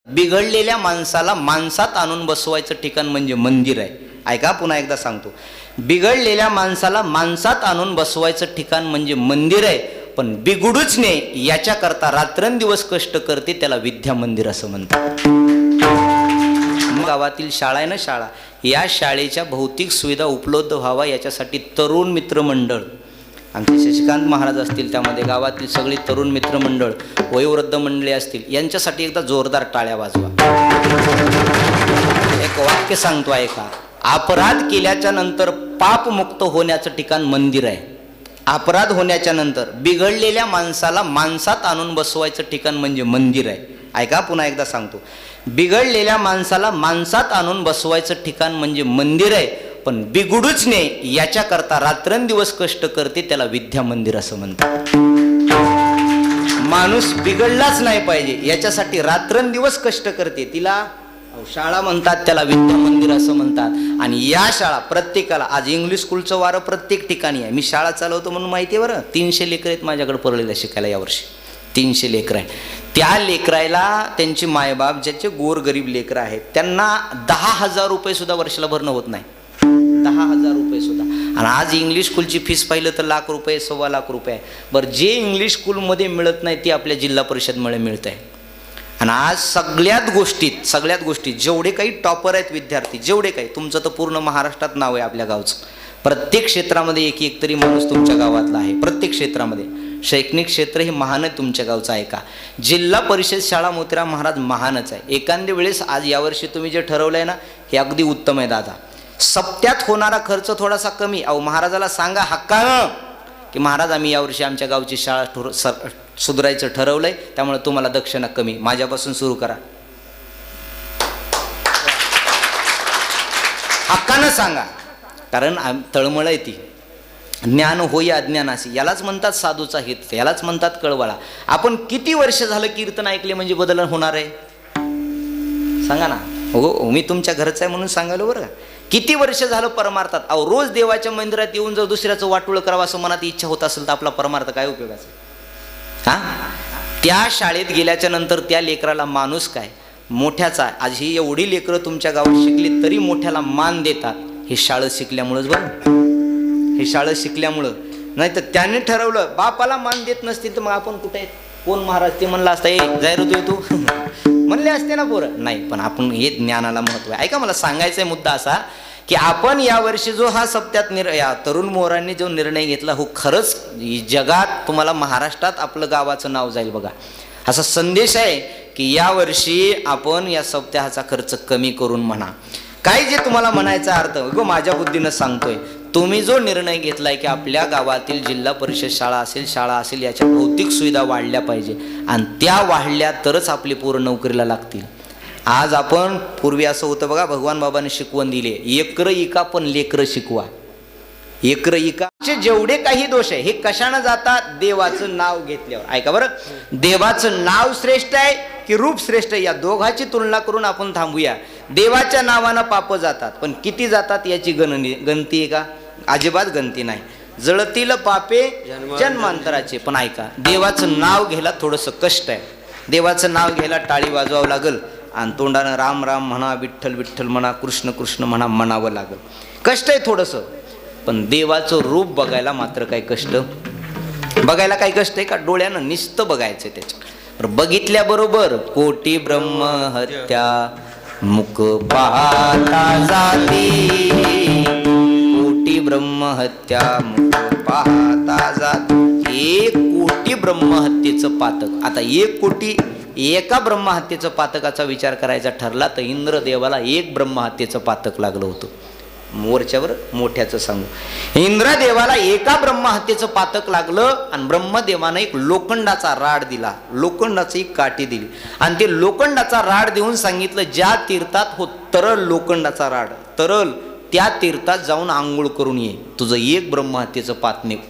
बिघडलेल्या माणसाला माणसात आणून बसवायचं ठिकाण म्हणजे मंदिर आहे. ऐका, पुन्हा एकदा सांगतो, बिघडलेल्या माणसाला माणसात आणून बसवायचं ठिकाण म्हणजे मंदिर आहे. पण बिघडूच नये याच्याकरता रात्रंदिवस कष्ट करते त्याला विद्या मंदिर असं म्हणतात. गावातील शाळा आहे ना, शाळा, या शाळेच्या भौतिक सुविधा उपलब्ध व्हावा याच्यासाठी तरुण मित्रमंडळ, आमचे शशिकांत महाराज असतील, त्यामध्ये गावातील सगळी तरुण मित्रमंडळ, वयोवृद्ध मंडळी असतील, यांच्यासाठी एकदा जोरदार टाळ्या वाजवा. एक वाक्य सांगतो ऐका, अपराध केल्याच्या नंतर पापमुक्त होण्याचं ठिकाण मंदिर आहे. अपराध होण्याच्या नंतर बिघडलेल्या माणसाला माणसात आणून बसवायचं ठिकाण म्हणजे मंदिर आहे. ऐका, पुन्हा एकदा सांगतो, बिघडलेल्या माणसाला माणसात आणून बसवायचं ठिकाण म्हणजे मंदिर आहे. पण बिघडूच नये याच्याकरता रात्रंदिवस कष्ट करते त्याला विद्या मंदिर असं म्हणतात. माणूस बिघडलाच नाही पाहिजे याच्यासाठी रात्रंदिवस कष्ट करते, तिला शाळा म्हणतात, त्याला विद्या मंदिर असं म्हणतात. आणि या शाळा प्रत्येकाला, आज इंग्लिश स्कूलचं वारं प्रत्येक ठिकाणी आहे. मी शाळा चालवतो म्हणून माहिती आहे बरं, 300 लेकरं आहेत माझ्याकडे पडलेलं शिकायला यावर्षी. 300 लेकरं आहे. त्या लेकरायला त्यांची मायबाप, ज्याचे गोरगरीब लेकरं आहेत, त्यांना 10,000 रुपये सुद्धा वर्षाला भरणं होत नाही. 10,000 रुपये सुद्धा. आणि आज इंग्लिश स्कूलची फीस पाहिलं तर लाख रुपये, 1.25 लाख रुपये आहे. बरं, जे इंग्लिश स्कूलमध्ये मिळत नाही ते आपल्या जिल्हा परिषदमुळे मिळत आहे. आणि आज सगळ्यात गोष्टीत जेवढे काही टॉपर आहेत विद्यार्थी, जेवढे काही, तुमचं तर पूर्ण महाराष्ट्रात नाव आहे आपल्या गावचं, प्रत्येक क्षेत्रामध्ये एक तरी माणूस तुमच्या गावातला आहे. प्रत्येक क्षेत्रामध्ये शैक्षणिक क्षेत्र हे महान आहे तुमच्या गावचं. आहे का? जिल्हा परिषद शाळा मोतीराम महाराज महानच आहे. एखाद्या वेळेस आज यावर्षी तुम्ही जे ठरवलं आहे ना, हे अगदी उत्तम आहे दादा. सप्त्यात होणारा खर्च थोडासा कमी. अहो, महाराजाला सांगा हक्कानं की महाराज, आम्ही यावर्षी आमच्या गावची शाळा सुधारायचं ठरवलंय, त्यामुळे तुम्हाला दक्षिणा कमी, माझ्यापासून सुरू करा. हक्कानं सांगा, कारण तळमळ आहे ती. ज्ञान होई अज्ञानासी, यालाच म्हणतात साधूचा हित, यालाच म्हणतात कळवळा. आपण किती वर्ष झालं कीर्तन ऐकले म्हणजे बदल होणार आहे? सांगा ना. हो, मी तुमच्या घरचा आहे म्हणून सांगायलो बरं का. किती वर्ष झालं परमार्थात? अहो, रोज देवाच्या मंदिरात येऊन जर दुसऱ्याचं वाटोळं करावं असं मनात इच्छा होत असेल तर आपला परमार्थ काय उपयोगाचा? हा, त्या शाळेत गेल्याच्या नंतर त्या लेकराला माणूस काय मोठ्याचा, आज ही एवढी लेकरं तुमच्या गावात शिकली तरी मोठ्याला मान देतात, हे शाळेत शिकल्यामुळंच. बरं, हे शाळेत शिकल्यामुळं. नाही तर त्याने ठरवलं बापाला मान देत नसतील तर मग आपण कुठे आहेत? कोण महाराज? ते म्हणलं असता, ए जाय ऋतू तू म्हणले असते ना पोरं. नाही, पण आपण हे ज्ञानाला महत्व आहे. ऐका, मला सांगायचा मुद्दा असा की आपण यावर्षी जो हा सप्त्यात या तरुण मोहरांनी जो निर्णय घेतला, हो खरंच जगात, तुम्हाला महाराष्ट्रात आपलं गावाचं नाव जाईल बघा. असा संदेश आहे की यावर्षी आपण या सप्त्याचा खर्च कमी करून म्हणा. काय जे तुम्हाला म्हणायचा अर्थ गो माझ्या बुद्धीनं सांगतोय, तुम्ही जो निर्णय घेतलाय की आपल्या गावातील जिल्हा परिषद शाळा असेल याच्या भौतिक सुविधा वाढल्या पाहिजे, आणि त्या वाढल्या तरच आपली पोरं नोकरीला लागतील. आज आपण, पूर्वी असं होतं बघा, भगवान बाबांनी शिकवण दिली, एकरं इका पण लेकरं शिकवा. एकरं इका जेवढे काही दोष आहे हे कशानं जातात? देवाचं नाव घेतल्यावर. ऐका बरं, देवाचं नाव श्रेष्ठ आहे की रूप श्रेष्ठ आहे, या दोघांची तुलना करून आपण थांबूया. देवाच्या नावानं पाप जातात, पण किती जातात याची गणती आहे का? अजिबात गणती नाही. जळतील पापे जन्मांतराचे. पण ऐका, देवाचं नाव घ्यायला थोडंसं कष्ट आहे. देवाचं नाव घ्यायला टाळी वाजवावं लागल आणि तोंडानं राम राम म्हणा, विठ्ठल विठ्ठल म्हणा, कृष्ण कृष्ण म्हणा, म्हणावं लागल. कष्ट आहे थोडंसं. पण देवाचं रूप बघायला मात्र काय कष्ट? बघायला काय कष्ट आहे का? डोळ्यानं नुसतं बघायचं त्याच्या. बघितल्याबरोबर कोटी ब्रह्म हत्या मुख पाहता जाती, कोटी ब्रह्म हत्या मुख पाहता जाती. 1 कोटी ब्रह्महत्येचं पातक. आता 1 कोटी एका ब्रह्महत्येचं पातकाचा विचार करायचा ठरला तर इंद्रदेवाला 1 ब्रह्महत्येचं पातक लागलं होतं. मोर्चावर मोठ्याचं सांगू, इंद्रदेवाला एका ब्रह्महत्येचं पातक लागलं आणि ब्रह्मदेवानं एक लोखंडाचा राड दिला, लोखंडाची काठी दिली, आणि ते लोखंडाचा राड देऊन सांगितलं, ज्या तीर्थात हो तरल लोखंडाचा राड तरल, त्या तीर्थात जाऊन आंघोळ करून ये, तुझं 1 ब्रह्महत्येचं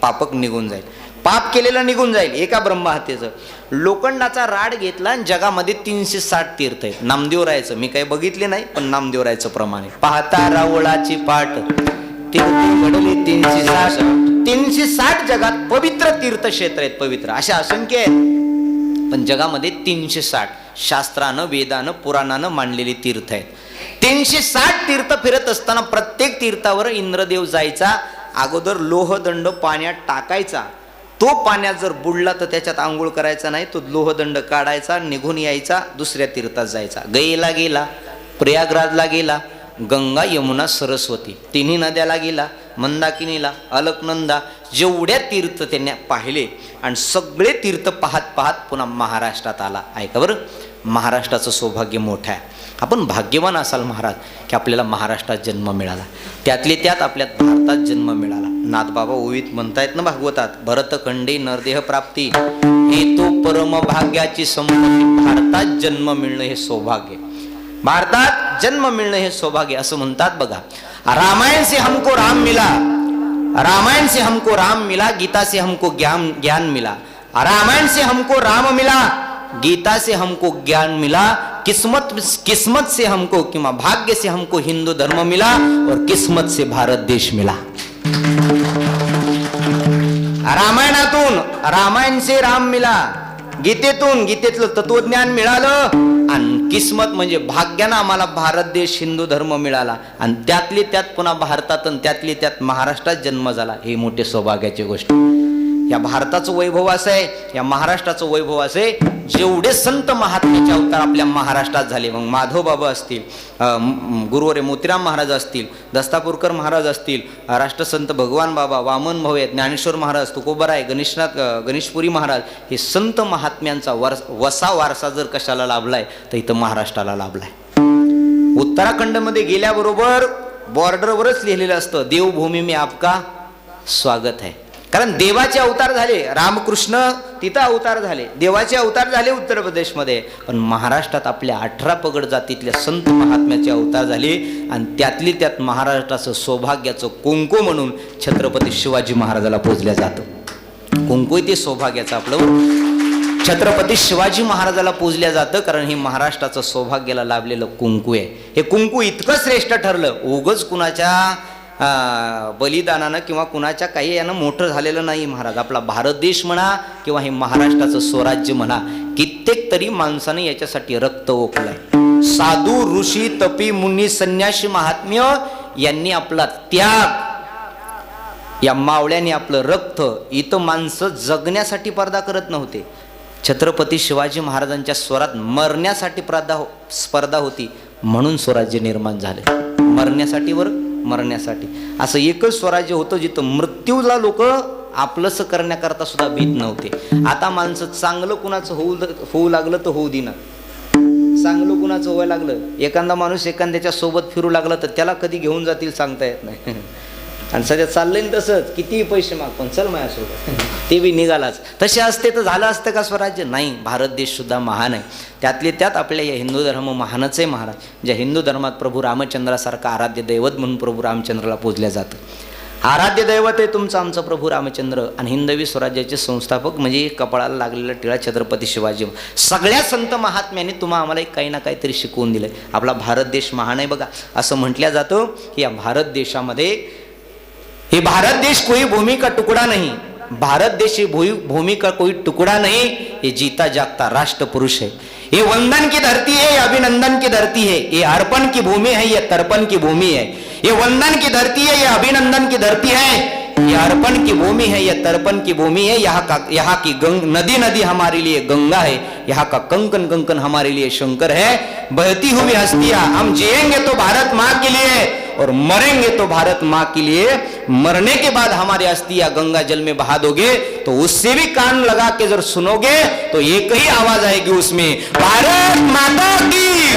पापक निघून जाईल, पाप केलेलं निघून जाईल. एका ब्रह्महत्येचं लोखंडाचा राड घेतला आणि जगामध्ये 360 तीर्थ आहेत. नामदेवरायचं मी काही बघितले नाही, पण नामदेवरायचं प्रमाणे पाहता रावळाची पाठ तीर्थ घडले 360 जगात पवित्र तीर्थक्षेत्र आहेत. पवित्र अशा असंख्य आहेत, पण जगामध्ये 360. शास्त्रानं वेदानं पुराणानं मांडलेली तीर्थ आहेत. 360 तीर्थ फिरत असताना प्रत्येक तीर्थावर इंद्रदेव जायचा. अगोदर लोहदंड पाण्यात टाकायचा. तो पाण्यात जर बुडला तर त्याच्यात आंघोळ करायचा नाही. तो लोहदंड काढायचा, निघून यायचा, दुसऱ्या तीर्थात जायचा. गयेला गेला, प्रयागराजला गेला, गंगा यमुना सरस्वती तिन्ही नद्याला गेला, मंदाकिनीला, अलकनंदा, जेवढ्या तीर्थ त्यांनी पाहिले आणि सगळे तीर्थ पाहत पाहत पुन्हा महाराष्ट्रात आला. ऐका बरं, महाराष्ट्राचं सौभाग्य मोठं आहे. आपण भाग्यवान असाल महाराज की आपल्याला महाराष्ट्रात जन्म मिळाला, त्यातले त्यात आपल्या भारतात जन्म मिळाला. नाथबाबा ओवीत म्हणतायत ना भागवतात, भरतखंडे नरदेह प्राप्ती हे तो परम भाग्याची संपत्ती. भारतात जन्म मिळणं हे सौभाग्य, भारतात जन्म मिळणं हे सौभाग्य असं म्हणतात बघा. रामायण से हमको राम मिला, रामायण से हमको राम मिला, गीता से हमको ज्ञान मिला. रामायण से हमको राम मिला, गीता से हमको ज्ञान मिला. किस्मत से हमको किंवा भाग्य से हमको हिंदू धर्म मिला और किस्मत से भारत देश मिला. रामायणातून रामायण से राम मिला, गीतेतून गीतेतलं तत्वज्ञान मिळालं आणि किस्मत म्हणजे भाग्यानं आम्हाला भारत देश हिंदू धर्म मिळाला आणि त्यातली त्यात पुन्हा भारतात आणि त्यातली त्यात महाराष्ट्रात जन्म झाला. ही मोठी सौभाग्याची गोष्ट. या भारताचं वैभव असं आहे, या महाराष्ट्राचं वैभव असं आहे, जेवढे संत महात्म्याचे अवतार आपल्या महाराष्ट्रात झाले, मग माधव बाबा असतील, गुरुवर्य मोतीराम महाराज असतील, दस्तापूरकर महाराज असतील, राष्ट्रसंत भगवान बाबा, वामन भाऊ आहेत, ज्ञानेश्वर महाराज, तुकोबराय, गणेशपुरी महाराज, हे संत महात्म्यांचा वसा वारसा जर कशाला लाभलाय तर इथं महाराष्ट्राला लाभलाय. उत्तराखंडमध्ये गेल्याबरोबर बॉर्डरवरच लिहिलेलं असतं, देवभूमी में आपका स्वागत है. कारण देवाचे अवतार झाले, रामकृष्ण तिथं अवतार झाले, देवाचे अवतार झाले उत्तर प्रदेशमध्ये, पण महाराष्ट्रात आपल्या 18 पगड जातीतल्या संत महात्म्याचे अवतार झाले आणि त्यातली त्यात महाराष्ट्राचं सौभाग्याचं कुंकू म्हणून छत्रपती शिवाजी महाराजाला पूजल्या जातं. कुंकू ते सौभाग्याचं आपलं छत्रपती शिवाजी महाराजाला पूजल्या जातं, कारण हे महाराष्ट्राचं सौभाग्याला लाभलेलं कुंकू आहे. हे कुंकू इतकं श्रेष्ठ ठरलं, उगच कुणाच्या बलिदानानं किंवा कुणाच्या काही यानं मोठं झालेलं नाही महाराज. आपला भारत देश म्हणा किंवा हे महाराष्ट्राचं स्वराज्य म्हणा, कित्येक तरी माणसाने याच्यासाठी रक्त ओकलंय. साधू ऋषी तपी मुनी संन्यासी महात्म्य यांनी आपला त्याग, या मावळ्याने आपलं रक्त, इथं माणसं जगण्यासाठी स्पर्धा करत नव्हते. छत्रपती शिवाजी महाराजांच्या स्वरात मरण्यासाठी स्पर्धा होती, म्हणून स्वराज्य निर्माण झालं. मरण्यासाठी मरण्यासाठी असं एकच स्वराज्य होतं जिथं मृत्यूला लोक आपलंसं करण्याकरता सुद्धा भीत नव्हते. आता माणसं चांगलं कुणाचं होऊ लागलं तर होऊ देणार, चांगलं कुणाचं व्हायला लागलं, एखादा माणूस एखाद्याच्या सोबत फिरू लागला तर त्याला कधी घेऊन जातील सांगता येत नाही. आणि सध्या चाललंय तसंच, कितीही पैसे माग पण चल माझ्यासोबत, ते बी निघालाच. तसे असते तर झालं असतं का स्वराज्य? नाही. भारत देश सुद्धा महान आहे, त्यातले त्यात आपल्या या हिंदू धर्म महानच आहे महाराज. ज्या हिंदू धर्मात प्रभू रामचंद्रासारखा आराध्य दैवत म्हणून प्रभू रामचंद्राला पूजल्या जातं. आराध्य दैवत आहे तुमचं आमचं प्रभू रामचंद्र आणि हिंदवी स्वराज्याचे संस्थापक म्हणजे कपाळाला लागलेला टिळा छत्रपती शिवाजी. सगळ्या संत महात्म्यांनी तुम्हा आम्हाला काही ना काहीतरी शिकवून दिलंय. आपला भारत देश महान आहे बघा. असं म्हटलं जातं की या भारत देशामध्ये, ये भारत देश कोई भूमि का टुकड़ा नहीं, भारत देश भूमि का कोई टुकड़ा नहीं, ये जीता जागता राष्ट्र पुरुष है. ये वंदन की धरती है, ये अभिनंदन की धरती है, ये अर्पण की भूमि है, ये तर्पण की भूमि है. ये वंदन की धरती है, ये अभिनंदन की धरती है, ये अर्पण की भूमि है, ये तर्पण की भूमि है. यहाँ की नदी हमारे लिए गंगा है, यहाँ का कंकन कंकन हमारे लिए शंकर है. बहती हुई हस्तियां, हम जिएंगे तो भारत माँ के लिए और मरेंगे तो भारत माँ के लिए. मरने के बाद हमारी अस्थियां गंगा जल में बहा दोगे तो उससे भी कान लगा के जर सुनोगे तो एक ही आवाज आएगी उसमें, भारत माता की,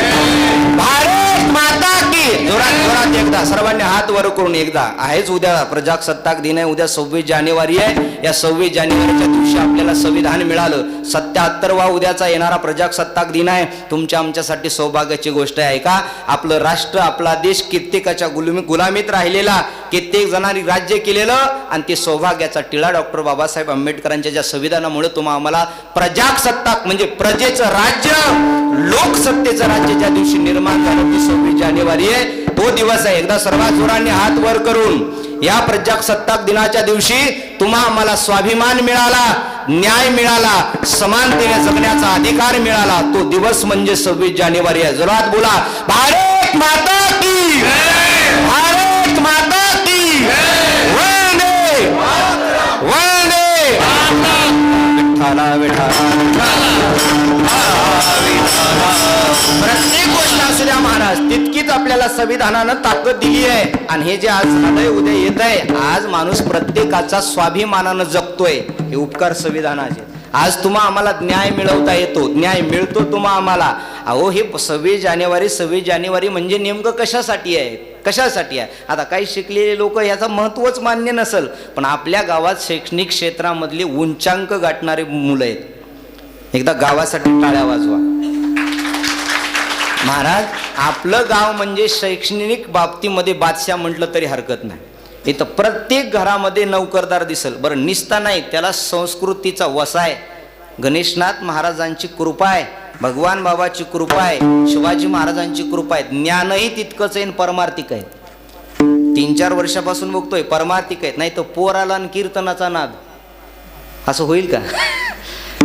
भारत माता की. जोरात जोरात एकदा सर्वांनी हात वर करून एकदा. आहेच उद्या प्रजासत्ताक दिन आहे, उद्या 26 जानेवारी आहे. या 26 जानेवारीच्या दिवशी आपल्याला संविधान मिळालं. 77वा उद्याचा येणारा प्रजासत्ताक दिन आहे. तुमच्या आमच्यासाठी सौभाग्याची गोष्ट आहे का? आपलं राष्ट्र, आपला देश कित्येकाच्या गुलामीत राहिलेला, कित्येक जणांनी राज्य केलेलं आणि ते सौभाग्याचा टिळा डॉक्टर बाबासाहेब आंबेडकरांच्या ज्या संविधानामुळे तुम्हा आम्हाला प्रजासत्ताक म्हणजे प्रजेचं राज्य, लोकसत्तेचं राज्य ज्या दिवशी निर्माण झालं ती 26 जानेवारी आहे. तो दिवस आहे. एकदा सर्वात जोरांनी हात वर करून या प्रजासत्ताक दिनाच्या दिवशी तुम्हा आम्हाला स्वाभिमान मिळाला, न्याय मिळाला, समानतेने जगण्याचा अधिकार मिळाला, तो दिवस म्हणजे 26 जानेवारी आहे. जोरात बोला, भारत माता की, भारत माता की, वंदे वंदे विठ्ठला विठ्ठला. प्रत्येक गोष्ट असू द्या महाराज, तितकीच आपल्याला संविधानानं ताकद दिली आहे. आणि हे जे आज झालंय, उद्या येत आहे, आज माणूस प्रत्येकाचा स्वाभिमानानं जगतोय, हे उपकार संविधानाचे. आज तुम्हा आम्हाला न्याय मिळवता येतो, न्याय मिळतो तुम्हा आम्हाला. अहो हे 26 जानेवारी म्हणजे नेमकं कशासाठी आहे, कशासाठी आहे? आता काही शिकलेले लोक याचं महत्त्वच मान्य नसेल, पण आपल्या गावात शैक्षणिक क्षेत्रामधली उंचांक गाठणारे मुलं आहेत. एकदा गावासाठी टाळ्या वाजवा महाराज. आपलं गाव म्हणजे शैक्षणिक बाबतीमध्ये बादशाह म्हटलं तरी हरकत नाही. इथं प्रत्येक घरामध्ये नोकरदार दिसल. बरं निस्ता नाही, त्याला संस्कृतीचा वसा आहे. गणेशनाथ महाराजांची कृपा आहे, भगवान बाबाची कृपा आहे, शिवाजी महाराजांची कृपा आहे. ज्ञानही तितकंच आहे, परमार्थिक आहे. 3-4 वर्षापासून बघतोय परमार्थिक आहेत, नाही तर पोराला आणि कीर्तनाचा नाद. असं होईल का?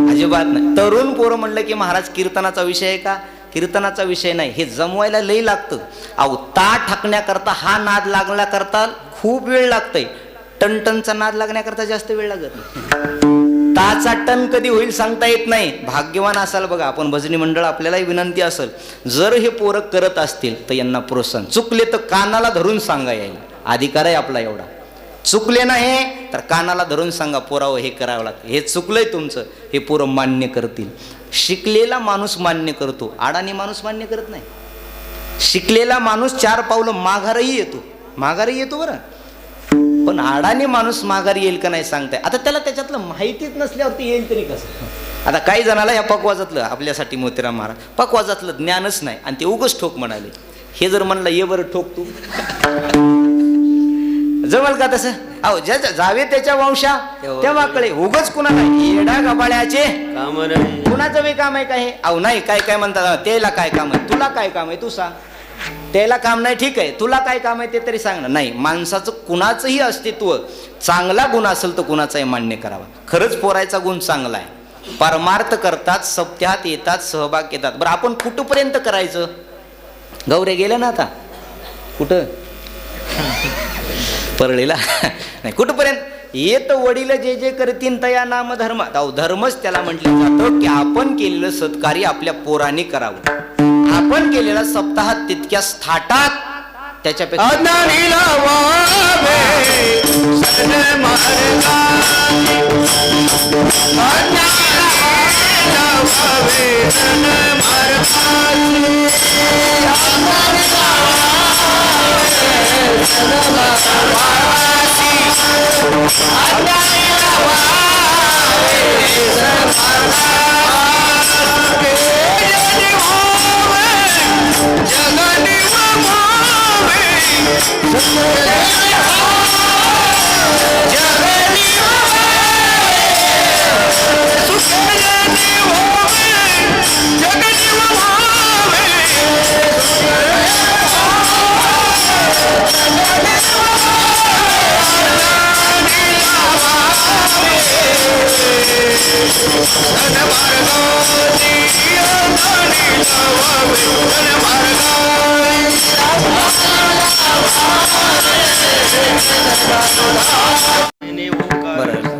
अजिबात नाही. तरुण पोरं म्हणलं की महाराज कीर्तनाचा विषय आहे का? कीर्तनाचा विषय नाही. हे जमवायला लई लागतं. अहो ताट टाकण्याकरता, हा नाद लागण्याकरता खूप वेळ लागतंय. टनटनचा नाद लागण्याकरता जास्त वेळ लागत नाही. ताचा टन कधी होईल सांगता येत नाही. भाग्यवान असाल बघा आपण, भजनी मंडळ, आपल्यालाही विनंती असेल, जर हे पोरं करत असतील तर यांना प्रोत्साहन. चुकले तर कानाला धरून सांगा, यायला अधिकार आहे आपला एवढा. चुकले नाही तर कानाला धरून सांगा, पोरावं हे करावं लागतं, हे चुकलंय तुमचं, हे पोरं मान्य करतील. शिकलेला माणूस मान्य करतो, अडाणी माणूस मान्य करत नाही. शिकलेला माणूस 4 पावलं माघारही येतो बरं, पण अडाणी माणूस माघारी येईल का नाही सांगताय. आता त्याला त्याच्यातलं माहितीच नसल्यावरती येईल तरी कसं? आता काही जणाला या पकवाजातलं, आपल्यासाठी मोतीराम महाराज, पकवाजातलं ज्ञानच नाही आणि ते उगच ठोक म्हणाले. हे जर म्हणलं ये बरं ठोक तू, जमल का तसं? अहो ज्याच्या जावे त्याच्या वंशा तेव्हाकडे उगच कुणाला येडा गबाळ्याचे कुणाचं बी काम आहे का हे? अहो नाही, काय काय म्हणतात, त्याला काय काम आहे, तुला काय काम आहे तू सांग. त्याला काम नाही, ठीक आहे, तुला काय काम आहे ते तरी सांग ना. नाही, माणसाचं कुणाचंही अस्तित्व, चांगला गुण असेल तर कुणाचाही मान्य करावा. खरंच पोरायचा गुण चांगला आहे, परमार्थ करतात, सप्त्यात येतात, सहभाग येतात. बरं आपण कुठपर्यंत करायचं? गौरे गेले ना आता कुठं परळीला नाही, कुठपर्यंत येत वडील जे जे करतीन तया नाम धर्म. धर्मच त्याला म्हटलं जातं की आपण केलेलं सत्कार्य आपल्या पोरांनी करावं. आपण केलेला सप्ताहात तितक्याच थाटात त्याच्यापेक्षा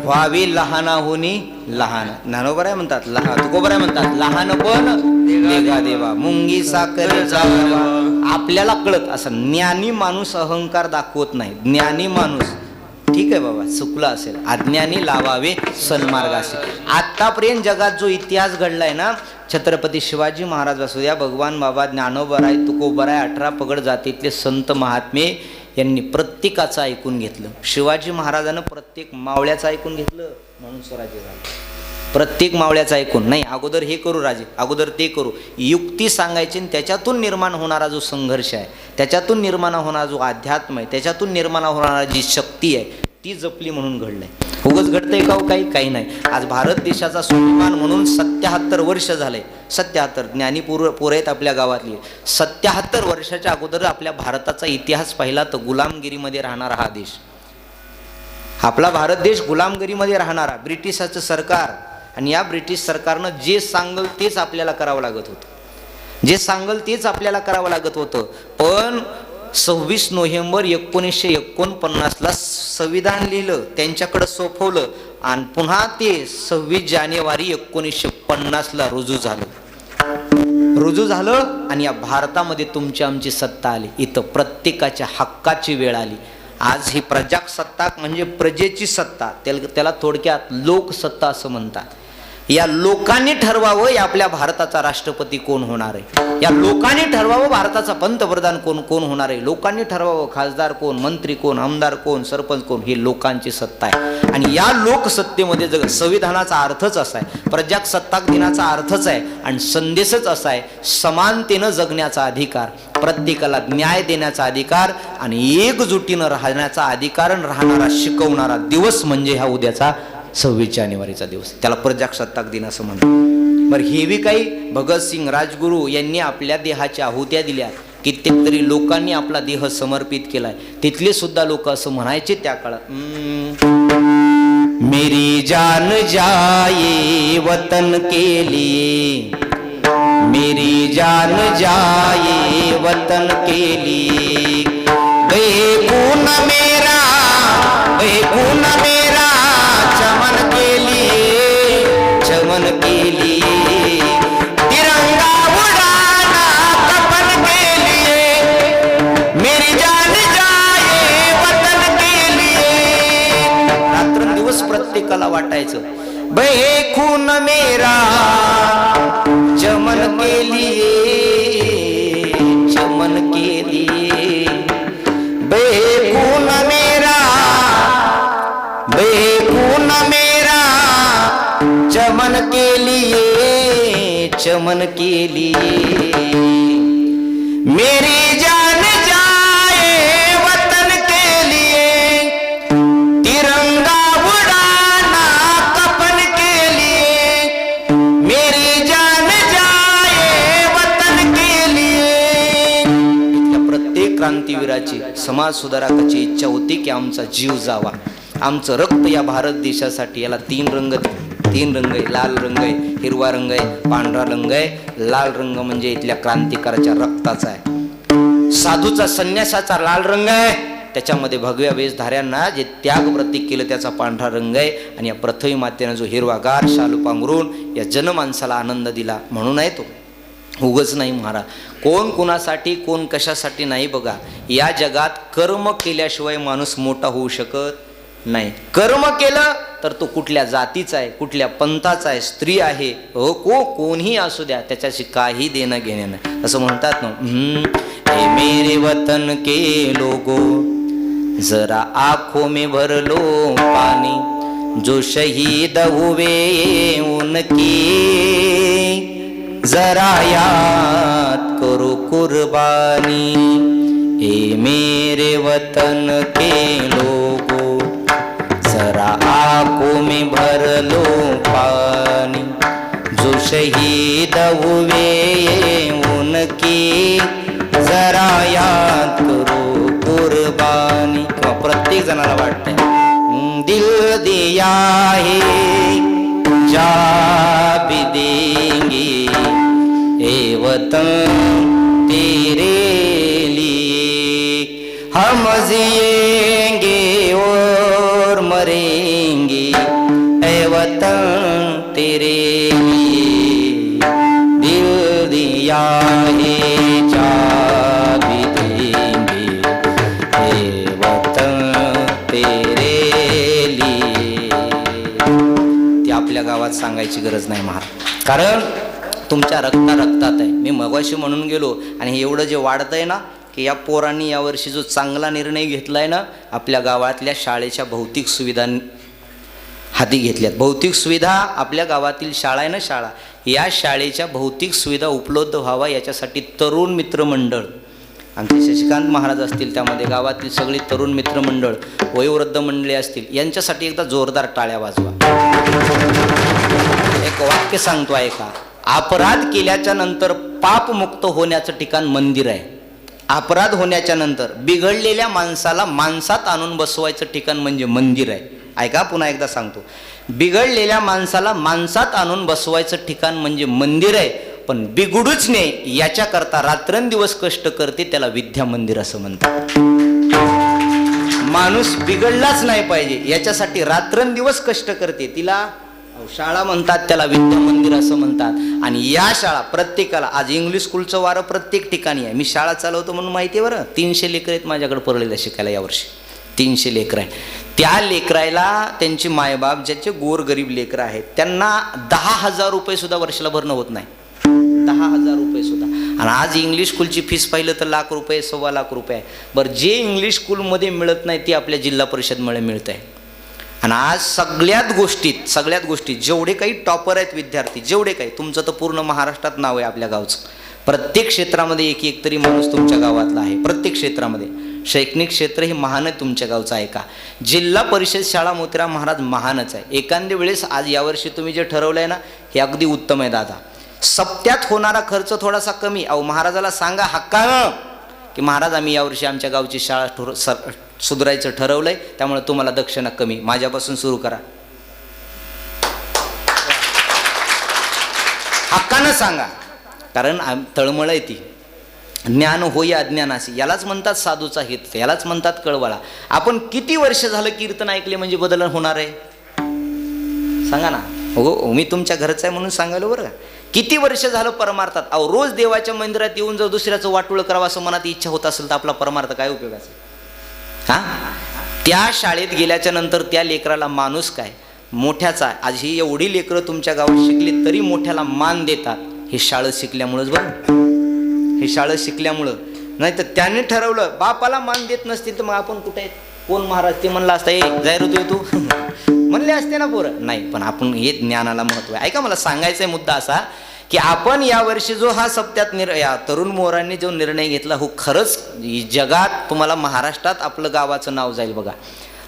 व्हावी लहानाहुनी लहान. ज्ञानोबराय म्हणतात, तुकोबराय म्हणतात, लहान पण देगा देवा, मुंगी साखर जावा. आपल्याला कळत असं ज्ञानी माणूस अहंकार दाखवत नाही. ज्ञानी माणूस ठीक आहे बाबा, चुकला असेल, अज्ञानी लावावे सन्मार्ग असेल. आतापर्यंत जगात जो इतिहास घडलाय ना, छत्रपती शिवाजी महाराज असू द्या, भगवान बाबा, ज्ञानोबराय, तुकोबराय, 18 पगड जातीतले संत महात्मे यांनी प्रत्येकाचं ऐकून घेतलं. शिवाजी महाराजानं प्रत्येक मावळ्याचं ऐकून घेतलं म्हणून स्वराज्य झालं. प्रत्येक मावळ्याचं ऐकून नाही, अगोदर हे करू राजे, अगोदर ते करू, युक्ती सांगायची. त्याच्यातून निर्माण होणारा जो संघर्ष आहे, त्याच्यातून निर्माण होणारा जो अध्यात्म आहे, त्याच्यातून निर्माण होणारी जी शक्ती आहे, ती जपली म्हणून घडलंय. उगच घडतंय का काही नाही. आज भारत देशाचा स्वाभिमान म्हणून 77 वर्ष झाले. 77 ज्ञानी पोरं आहेत आपल्या गावातली. 77 वर्षाच्या अगोदर आपल्या भारताचा इतिहास पाहिला तर गुलामगिरीमध्ये राहणारा हा देश, आपला भारत देश गुलामगिरीमध्ये राहणारा ब्रिटिशाचं सरकार, आणि या ब्रिटिश सरकारनं जे सांगल तेच आपल्याला करावं लागत होतं, जे सांगल तेच आपल्याला करावं लागत होतं. पण 26 नोव्हेंबर 1949ला संविधान लिहिलं, त्यांच्याकडं सोपवलं, आणि पुन्हा ते 26 जानेवारी 1950ला रुजू झालं. आणि या भारतामध्ये तुमची आमची सत्ता आली. इथं प्रत्येकाच्या हक्काची वेळ आली. आज ही प्रजासत्ताक म्हणजे प्रजेची सत्ता, त्याला थोडक्यात लोकसत्ता असं म्हणतात. या लोकांनी ठरवावं या आपल्या भारताचा राष्ट्रपती कोण होणार आहे, या लोकांनी ठरवावं भारताचा पंतप्रधान कोण होणार आहे, लोकांनी ठरवावं खासदार कोण, मंत्री कोण, आमदार कोण, सरपंच कोण. ही लोकांची सत्ता आहे. आणि या लोकसत्तेमध्ये जग संविधानाचा अर्थच असा आहे, प्रजासत्ताक दिनाचा अर्थच आहे आणि संदेशच असा आहे, समानतेनं जगण्याचा अधिकार, प्रत्येकाला न्याय देण्याचा अधिकार आणि एकजुटीनं राहण्याचा अधिकार राहणारा शिकवणारा दिवस म्हणजे हा उद्याचा 26 जानेवारीचा दिवस. त्याला प्रजासत्ताक दिन असं म्हणतात. बरं, हे बी काही भगतसिंग, राजगुरू यांनी आपल्या देहाच्या आहुत्या दिल्या, कित्येक तरी लोकांनी आपला देह समर्पित केलाय. तिथले सुद्धा लोक असं म्हणायचे त्या काळात, मेरी जान जाये वतन के लिए, मेरी जान जाये वतन के लिए, बेखून मेरा, बेखून मेरा चमन के लिए, चमन के लिए, तिरंगा उड़ाना कफन के लिए, मेरी जान जाए वतन के लिए. रात्रंदिवस प्रत्येकाला वाटायचं, बेखून मेरा चमन के लिए, चमन के लिए, बेखून मेरा, बेखून मेरा चमन के लिए, चमन के लिए, मेरी जान जाए वतन के लिए, तिरंगा उड़ाना कफन के लिए, मेरी जान जाए वतन के लिए. प्रत्येक क्रांतीवीराची, समाज सुधारकाची इच्छा होती की आमचा जीव जावा, आमचं रक्त या भारत देशासाठी. याला तीन रंग आहे, लाल रंग आहे, हिरवा रंग आहे, पांढरा रंग आहे. लाल रंग म्हणजे इथल्या क्रांतिकाराच्या रक्ताचा आहे. साधूचा, संन्यासाचा लाल रंग आहे, त्याच्यामध्ये भगव्या वेशधाऱ्यांना जे त्याग प्रतीक केलं त्याचा पांढरा रंग आहे. आणि या पृथ्वी मातेनं जो हिरवागार शालू पांघरून या जनमानसाला आनंद दिला म्हणून आहे तो, उगच नाही महाराज. कोण कुणासाठी, कोण कशासाठी नाही. बघा, या जगात कर्म केल्याशिवाय माणूस मोठा होऊ शकत नाही. कर्म केलं तर तो कुठल्या जातीचा आहे, कुठल्या पंथाचा आहे, स्त्री आहे, हो कोणही असू द्या, त्याच्याशी काही देणं घेणं नाही. असं म्हणतात ना, हे मेरे वतन के लोगो जरा आंखों में भर लो पानी, जो शहीद हुए उनकी जरा याद करो कुर्बानी. हे मेरे वतन के लोगो जरा आंखों में भर लो पानी, जो शहीद हुए उनकी जरा याद करो कुर्बानी. प्रत्येक जणाला वाटतंय, दिल दिया है जा भी देंगे, ए वतन तेरे लिए हम जिएंगे और मरेंगे, ए वतन तेरे लिए दिल दिया है जा भी देंगे, ए वतन तेरे लिए. ते आपल्या गावात सांगायची गरज नाही महाराज, कारण तुमच्या रक्तात आहे. मी मगाशी म्हणून गेलो, आणि हे एवढं जे वाढतंय ना, की या पोरांनी यावर्षी जो चांगला निर्णय घेतलाय ना, आपल्या गावातल्या शाळेच्या भौतिक सुविधा हाती घेतल्यात. भौतिक सुविधा, आपल्या गावातील शाळा आहे ना, शाळा, या शाळेच्या भौतिक सुविधा उपलब्ध व्हावा याच्यासाठी तरुण मित्रमंडळ, आमचे शशिकांत महाराज असतील, त्यामध्ये गावातील सगळी तरुण मित्रमंडळ, वयोवृद्ध मंडळी असतील, यांच्यासाठी एकदा जोरदार टाळ्या वाजवा. एक वाक्य सांगतो ऐका, अपराध केल्याच्या नंतर पापमुक्त होण्याचं ठिकाण मंदिर आहे. अपराध होण्याच्या नंतर बिघडलेल्या माणसाला माणसात आणून बसवायचं ठिकाण म्हणजे मंदिर आहे. ऐका, पुन्हा एकदा सांगतो. बिघडलेल्या माणसाला माणसात आणून बसवायचं ठिकाण म्हणजे मंदिर आहे, पण बिघडूच नाही याच्याकरता रात्रंदिवस कष्ट करते त्याला विद्या मंदिर असं म्हणतात. माणूस बिघडलाच नाही पाहिजे याच्यासाठी रात्रंदिवस कष्ट करते, तिला शाळा म्हणतात, त्याला विद्या मंदिर असं म्हणतात. आणि या शाळा प्रत्येकाला, आज इंग्लिश स्कूलचं वारं प्रत्येक ठिकाणी आहे. मी शाळा चालवतो म्हणून माहिती आहे बरं. 300 लेकरं आहेत माझ्याकडे परळीला शिकायला यावर्षी. 300 लेकरं आहे. त्या लेकरायला त्यांचे मायबाप ज्याचे गोरगरीब लेकरं आहेत त्यांना 10,000 रुपये सुद्धा वर्षाला भरणं होत नाही. 10,000 रुपये सुद्धा. आणि आज इंग्लिश स्कूलची फीस पाहिलं तर लाख रुपये, 1.25 लाख रुपये आहे. बरं, जे इंग्लिश स्कूलमध्ये मिळत नाही ते आपल्या जिल्हा परिषदमुळे मिळत आहे. आणि आज सगळ्यात गोष्टीत जेवढे काही टॉपर आहेत विद्यार्थी, जेवढे काही, तुमचं तर पूर्ण महाराष्ट्रात नाव आहे आपल्या गावचं. प्रत्येक क्षेत्रामध्ये एक तरी माणूस तुमच्या गावातला आहे. प्रत्येक क्षेत्रामध्ये शैक्षणिक क्षेत्र हे महान आहे तुमच्या गावचं आहे का? जिल्हा परिषद शाळा मोतीराम महाराज महानच आहे. एखाद्या वेळेस आज यावर्षी तुम्ही जे ठरवलं आहे ना हे अगदी उत्तम आहे दादा. सप्त्यात होणारा खर्च थोडासा कमी. अहो, महाराजाला सांगा हक्कानं की महाराज आम्ही यावर्षी आमच्या गावची शाळा सुधारायचं ठरवलंय, त्यामुळे तुम्हाला दक्षिणा कमी, माझ्यापासून सुरू करा. हक्कानं सांगा, कारण तळमळ आहे ती. ज्ञान होई अज्ञानासी, यालाच म्हणतात साधूचा हित, यालाच म्हणतात कळवळा. आपण किती वर्ष झालं कीर्तन ऐकले म्हणजे बदल होणार आहे सांगा ना. हो, मी तुमच्या घरचा आहे म्हणून सांगायलो बरं. किती वर्ष झालं परमार्थात. अहो, रोज देवाच्या मंदिरात येऊन जर दुसऱ्याचं वाटोळं करावं असं मनात इच्छा होत असेल तर आपला परमार्थ काय उपयोगाचा? हा, त्या शाळेत गेल्याच्या नंतर त्या लेकराला माणूस काय मोठ्याचा. आज ही एवढी लेकरं तुमच्या गावात शिकली तरी मोठ्याला मान देतात. हे शाळा शिकल्यामुळंच बरं, हे शाळा शिकल्यामुळं. नाही तर त्याने ठरवलं बापाला मान देत नसतील तर मग आपण कुठे आहेत? कोण महाराज ते म्हणला असता, ए जाय रे तू म्हणले असते ना पोरं. नाही, पण आपण हे ज्ञानाला महत्व आहे. ऐका, मला सांगायचा आहे मुद्दा असा की आपण यावर्षी जो हा सप्त्यात या तरुण मोरांनी जो निर्णय घेतला, हो खरंच जगात तुम्हाला महाराष्ट्रात आपलं गावाचं नाव जाईल बघा.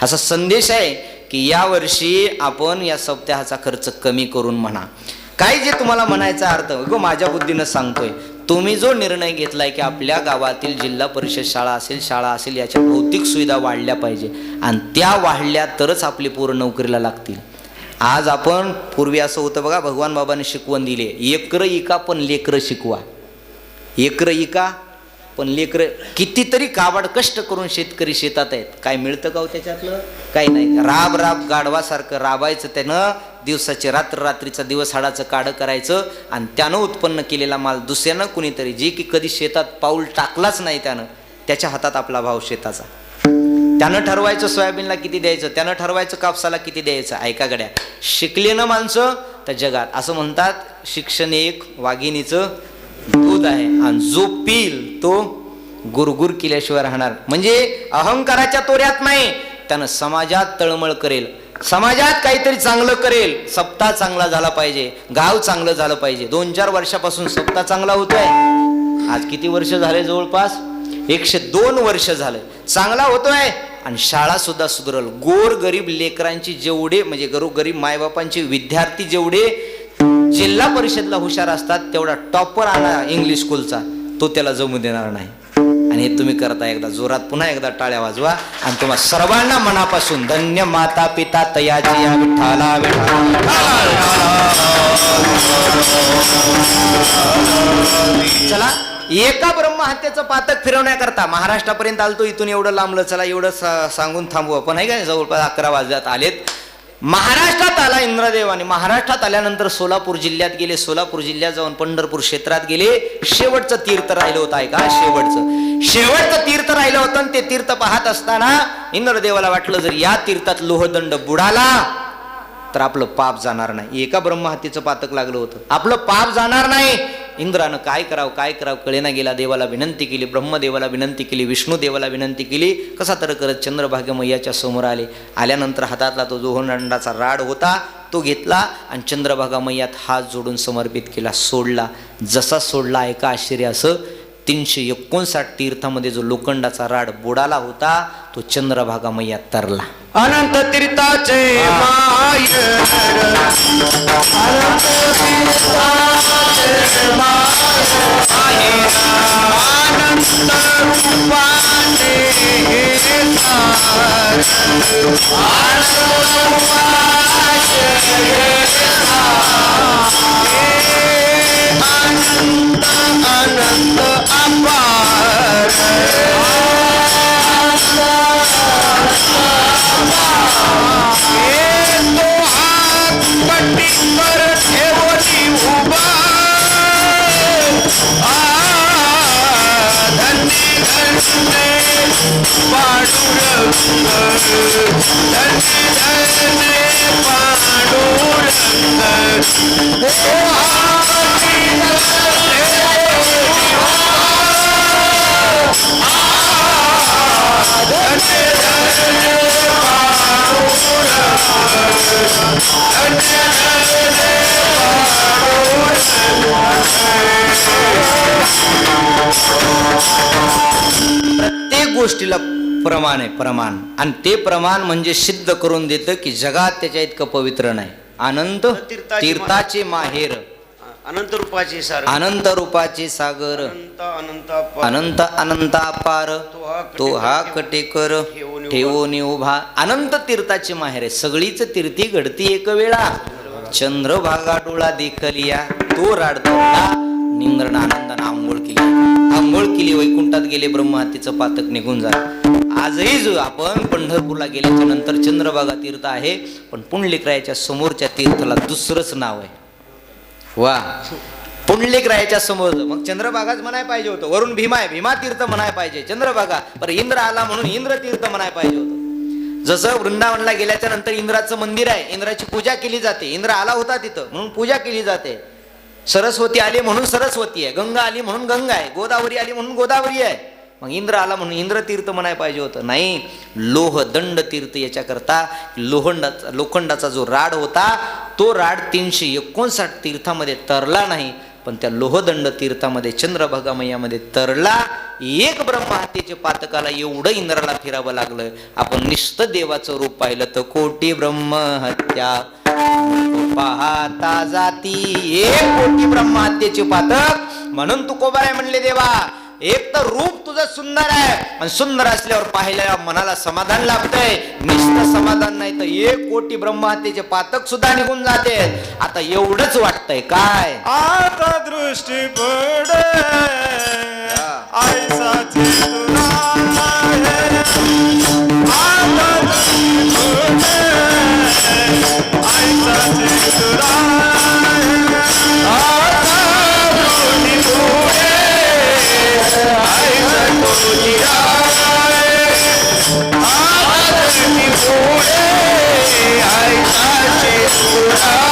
असा संदेश आहे की यावर्षी आपण या सप्त्याचा खर्च कमी करून म्हणा. काय जे तुम्हाला म्हणायचा अर्थ गो माझ्या बुद्धीनं सांगतोय, तुम्ही जो निर्णय घेतलाय की आपल्या गावातील जिल्हा परिषद शाळा असेल याच्या भौतिक सुविधा वाढल्या पाहिजे आणि त्या वाढल्या तरच आपली पोरं नोकरीला लागतील. आज आपण, पूर्वी असं होतं बघा, भगवान बाबांनी शिकवण दिली, एकरं इका पण लेकरं शिकवा. एकरं इका पण लेकरं. कितीतरी काबाड कष्ट करून शेतकरी शेतात आहेत, काय मिळतं का हो त्याच्यातलं? काही नाही. राब गाढवासारखं राबायचं, त्यानं दिवसाचे रात्रीचा दिवस हाडाचं काढं करायचं आणि त्यानं उत्पन्न केलेला माल दुसऱ्यानं कुणीतरी, जे की कधी शेतात पाऊल टाकलाच नाही त्यानं, त्याच्या हातात आपला भाव शेताचा. त्यानं ठरवायचं सोयाबीनला किती द्यायचं, त्यानं ठरवायचं कापसाला किती द्यायचं. ऐका गड्या, शिकले ना माणसं तर जगात असं म्हणतात, शिक्षण एक वाघिणीचं दूध आहे आणि जो पील तो गुरगुर केल्याशिवाय राहणार. म्हणजे अहंकाराच्या तोऱ्यात नाही, त्यानं समाजात तळमळ करेल, समाजात काहीतरी चांगलं करेल. सप्ताह चांगला झाला पाहिजे, गाव चांगलं झालं पाहिजे. 2-4 वर्षापासून सप्ताह चांगला होतोय. आज किती वर्ष झाले? जवळपास 102 वर्ष झाले चांगला होतोय. आणि शाळा सुद्धा सुधरल. गोर गरीब लेकरांची जेवढे, म्हणजे गरीब मायबापांचे विद्यार्थी जेवढे जिल्हा परिषदला हुशार असतात, तेवढा टॉपर आणा इंग्लिश स्कूलचा, तो त्याला जमू देणार नाही. आणि हे तुम्ही करता. एकदा जोरात पुन्हा एकदा टाळ्या वाजवा आणि तुम्हाला सर्वांना मनापासून धन्य माता पिता तयाची या विठ्ठला चला, एका ब्रह्महत्येचं पातक फिरवण्याकरता महाराष्ट्रापर्यंत आलतो. इथून एवढं लांबलं, चला एवढं सांगून थांबू आपण, आहे का? जवळपास 11 वाजल्यात आलेत. महाराष्ट्रात आला इंद्रदेव आणि महाराष्ट्रात आल्यानंतर सोलापूर जिल्ह्यात गेले. सोलापूर जिल्ह्यात जाऊन पंढरपूर क्षेत्रात गेले. शेवटचं तीर्थ राहिलं होतं, ऐका, शेवटचं तीर्थ राहिलं होतं. आणि ते तीर्थ पाहत असताना इंद्रदेवाला वाटलं जर या तीर्थात लोहदंड बुडाला तर आपलं पाप जाणार नाही. एका ब्रह्महत्येचं पातक लागलं होतं, आपलं पाप जाणार नाही. इंद्रानं काय करावं कळेना गेला. देवाला विनंती केली, ब्रह्मदेवाला विनंती केली, विष्णुदेवाला विनंती केली. कसा तर करत चंद्रभागा मैयाच्या समोर आले. आल्यानंतर हातातला तो लोहदंडाचा राड होता तो घेतला आणि चंद्रभागा मैयात हात जोडून समर्पित केला, सोडला. जसा सोडला, ऐका आश्चर्य असं, 359 तीर्थामध्ये जो लोखंडाचा राड बुडाला होता तो चंद्रभागा मैयात तरला. अनंत तीर्थाचे अनंत प्रत्येक गोष्टीला प्रमाण आहे, प्रमाण. आणि ते प्रमाण म्हणजे सिद्ध करून देतं की जगात त्याच्या इतकं पवित्र नाही. अनंत तीर्थाचे माहेर, अनंत रूपाचे सार, अनंत रूपाचे सागर, अनंत अनंत अपार, अनंत अनंत अपार, तो हा कटेकर ठेवून उभा. अनंत तीर्थाचे माहेर आहे. सगळीच तीर्थी घडती एक वेळा. चंद्रभागा डोळा देखलिया, तो राडतोडला निंद्रण आनंदानं आंघोळ केली. आंघोळ केली, वैकुंठात गेले, ब्रह्महत्येचं पातक निघून झालं. आजही जो आपण पंढरपूरला गेल्याच्या नंतर चंद्रभागा तीर्थ आहे, पण पुंडलिकरायाच्या समोरच्या तीर्थाला दुसरंच नाव आहे. वा, पुंडलिकरायाच्या समोर. मग चंद्रभागाच म्हणाय पाहिजे होतं. वरून भीमा आहे, भीमा तीर्थ म्हणाय पाहिजे. चंद्रभागा पर इंद्र आला म्हणून इंद्र तीर्थ म्हणाय पाहिजे होतं. जसं वृंदावनला गेल्याच्या नंतर इंद्राचं मंदिर आहे, इंद्राची पूजा केली जाते. इंद्र आला होता तिथं म्हणून पूजा केली जाते. सरस्वती आली म्हणून सरस्वती आहे, गंगा आली म्हणून गंगा आहे, गोदावरी आली म्हणून गोदावरी आहे. मग इंद्र आला म्हणून इंद्र तीर्थ म्हणाय पाहिजे होतं. नाही, लोह दंड तीर्थ. याच्याकरता लोखंडाचा जो राड होता, तो राड 359 तीर्थामध्ये तरला नाही, पण त्या लोहदंड तीर्थामध्ये चंद्रभागा मैयामध्ये तरला. एक ब्रह्महत्येचे पातकाला एवढं इंद्राला फिरावं लागलं. आपण निष्ठ देवाचं रूप पाहिलं तर कोटी ब्रह्महत्या पाहता जाती. एक कोटी ब्रह्महत्येचे पातक म्हणून तू कोबाय म्हणले देवा. एक तर रूप तुझं सुंदर आहे, आणि सुंदर असल्यावर पाहिल्या मनाला समाधान लाभतंय. निष्ठ समाधान नाही तर 1 कोटी ब्रह्महत्येचे पातक सुद्धा निघून जाते. आता एवढंच वाटतंय काय, आता दृष्टी पडे आईसाची तुला आहे. आता दृष्टी पडे आईसाची तुला आहे. आता दृष्टी पडे आईसा तुझी आहे. आता दृष्टी पडे आईसाची तुला आहे.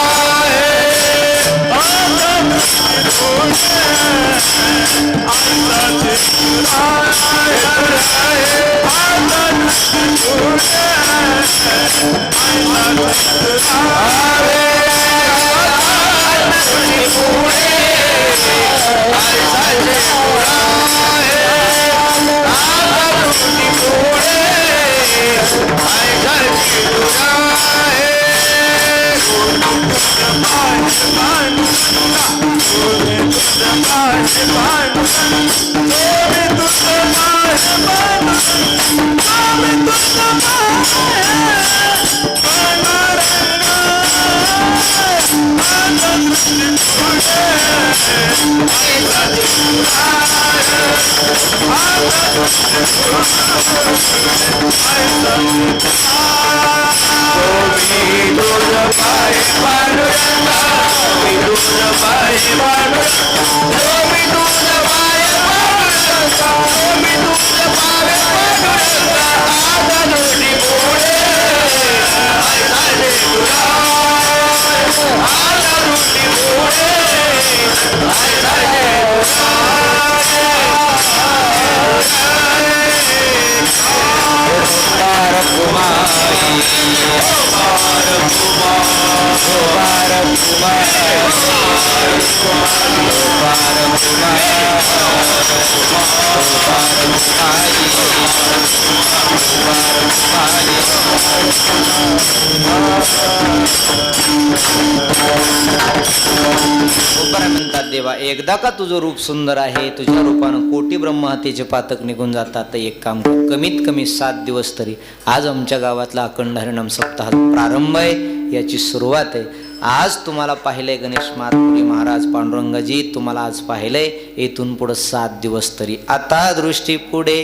म्हणतात देवा, एकदा का तुझं रूप सुंदर आहे, तुझ्या रूपानं कोटी ब्रह्महत्येचे पातक निघून जातात. तर एक काम कर, कमीत कमी 7 दिवस तरी. आज आमच्या गावातला अखंड हरिनाम सप्ताह प्रारंभ आहे, याची सुरुवात आहे. आज तुम्हाला पाहिलंय गणेश मातपुरी महाराज, पांडुरंगाजी तुम्हाला आज पाहिलंय. इथून पुढे 7 दिवस तरी. आता दृष्टी पुढे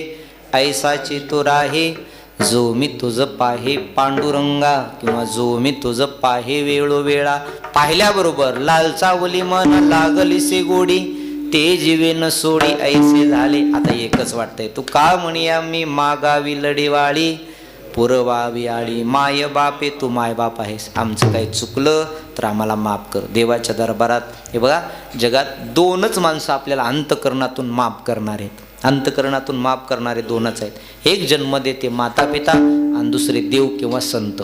ऐसाची तो राहे, जो मी तुझं पाहे पांडुरंगा, किंवा जो मी तुझं पाहे वेळोवेळा. पाहिल्याबरोबर लालचावली मन लागली से गोडी, ते जीवे न सोडी ऐसे झाले. आता एकच वाटतंय, तू का म्हणिया मी मागावी लढीवाळी, पुरवावी आळी. माय बापे तू माय बाप आहेस, आमचं काही चुकलं तर आम्हाला माफ कर. देवाच्या दरबारात हे बघा, जगात दोनच माणसं आपल्याला अंतकरणातून माफ करणारे आहेत. अंतकरणातून माफ करणारे दोनच आहेत. एक जन्म देते माता पिता आणि दुसरे देव किंवा संत.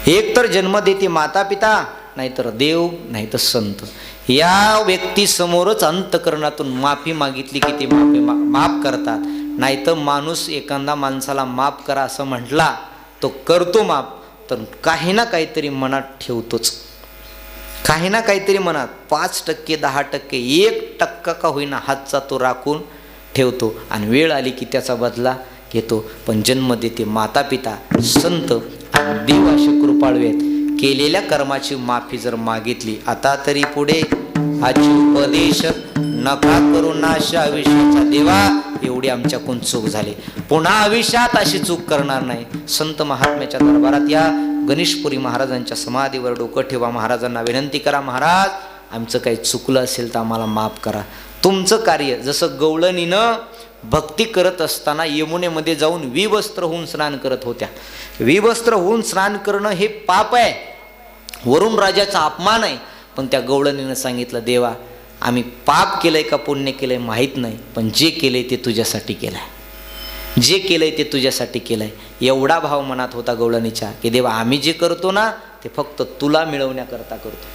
एक तर जन्म देते माता पिता, नाहीतर देव, नाहीतर संत. या व्यक्तीसमोरच अंतकरणातून माफी मागितली की ते माफ करतात. नाहीतर माणूस एखादा माणसाला माफ करा असं म्हटला, तो करतो माफ, तर काही ना काहीतरी मनात ठेवतोच. काही ना काहीतरी मनात 5%, 10%, 1% का होईना हातचा तो राखून ठेवतो आणि वेळ आली की त्याचा बदला घेतो. पण जन्म देते माता पिता, संत आणि देव असे कृपाळू आहेत. केलेल्या कर्माची माफी जर मागितली, आता तरी पुढे आजी उपदेश नका करू नाश आयुष्याचा देवा, एवढी आमच्याकडून चूक झाली, पुन्हा आयुष्यात अशी चूक करणार नाही. संत महात्म्याच्या दरबारात या, गणेशपुरी महाराजांच्या समाधीवर डोकं ठेवा, महाराजांना विनंती करा, महाराज आमचं काही चुकलं असेल तर आम्हाला माफ करा. तुमचं कार्य जसं गवळणीनं भक्ती करत असताना यमुनेमध्ये जाऊन विवस्त्र होऊन स्नान करत होत्या. विवस्त्र होऊन स्नान करणं हे पाप आहे, वरुण राजाचा अपमान आहे. पण त्या गवळणीनं सांगितलं, देवा आम्ही पाप केलंय का पुण्य केलंय माहीत नाही, पण जे केलंय ते तुझ्यासाठी केलंय, जे केलंय ते तुझ्यासाठी केलंय. एवढा भाव मनात होता गवळणीच्या की देवा आम्ही जे करतो ना ते फक्त तुला मिळवण्याकरता करतो.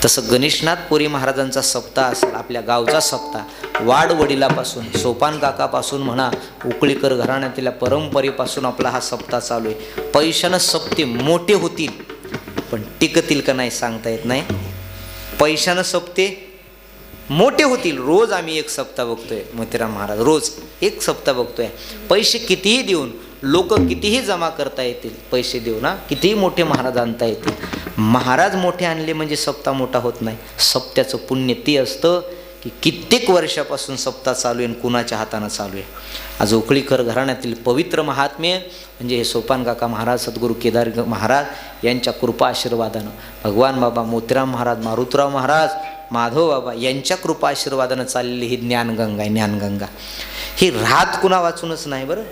तसं गणेशनाथपुरी महाराजांचा सप्ताह असेल, आपल्या गावचा सप्ताह, वाडवडिलापासून सोपान काकापासून म्हणा, उकळीकर घराण्यातील परंपरेपासून आपला हा सप्ताह चालू आहे. पैशानं सप्ते मोठे होतील पण टिकतील का नाही सांगता येत नाही. पैशानं सप्ते मोठे होतील, रोज आम्ही एक सप्ताह बघतोय मोतीराम महाराज, रोज एक सप्ताह बघतोय. पैसे कितीही देऊन, लोक कितीही जमा करता येतील, पैसे देऊ ना कितीही मोठे महाराज आणता येतील, महाराज मोठे आणले म्हणजे सप्ताह मोठा होत नाही. सप्त्याचं पुण्य ते असतं की कित्येक वर्षापासून सप्ताह चालू आहे आणि कुणाच्या हातानं चालू आहे. आज उकळीकर घराण्यातील पवित्र महात्म्य म्हणजे हे सोपान काका महाराज, सद्गुरू केदार महाराज यांच्या कृपा आशीर्वादानं, भगवान बाबा मोतीराम महाराज, मारुतराव महाराज, माधव बाबा यांच्या कृपा आशीर्वादानं चाललेली ही ज्ञानगंगा आहे. ज्ञानगंगा ही राहत कुणा वाचूनच नाही बरं,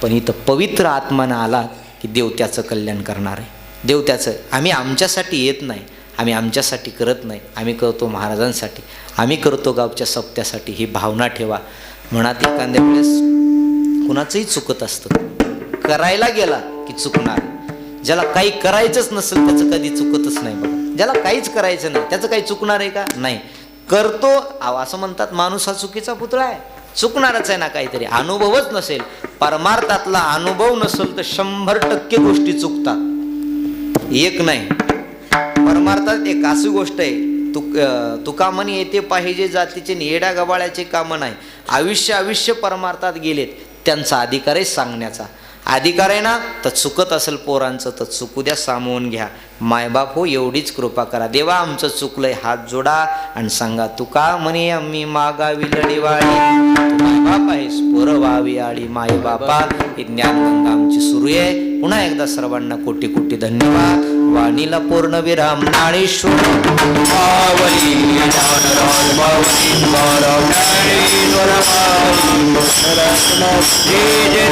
पण इथं पवित्र आत्मानं आला की देव त्याचं कल्याण करणार आहे. देव त्याचं, आम्ही आमच्यासाठी येत नाही, आम्ही आमच्यासाठी करत नाही, आम्ही करतो महाराजांसाठी, आम्ही करतो गावच्या सप्त्यासाठी. ही भावना ठेवा मनात. एखाद्या वेळेस कुणाचंही चुकत असतं, करायला गेला की चुकणार. ज्याला काही करायचंच नसेल त्याचं कधी चुकतच नाही बघा. ज्याला काहीच करायचं नाही त्याचं काही चुकणार आहे का? नाही. करतो असं म्हणतात, माणूस हा चुकीचा पुतळा आहे, चुकणारच आहे ना काहीतरी. अनुभवच नसेल, परमार्थातला अनुभव नसेल तर 100% गोष्टी चुकतात. एक नाही, परमार्थात एक अशी गोष्ट आहे, तुका म्हणे येते पाहिजे जातीचे येड्या गबाळ्याचे कामं नाही. आयुष्य परमार्थात गेलेत, त्यांचा अधिकार आहे सांगण्याचा. अधिकार आहे ना, तर चुकत असेल पोरांचं तर चुकू द्या, सामावून घ्या. मायबाप हो एवढीच कृपा करा. देवा आमचं चुकलंय, हात जोडा आणि सांगा, तुका म्हणे आम्ही मागावी लढीवाळी, तू मायबाप आहेस पुरवावी आळी. मायबापा ही ज्ञानगंगा आमची सुरू आहे. पुन्हा एकदा सर्वांना कोटी कोटी धन्यवाद. वाणीला पूर्ण विराम. ज्ञानेश्वर मावली ज्ञानराज मावली तुकाराम ज्ञानेश्वर माऊली. जय जय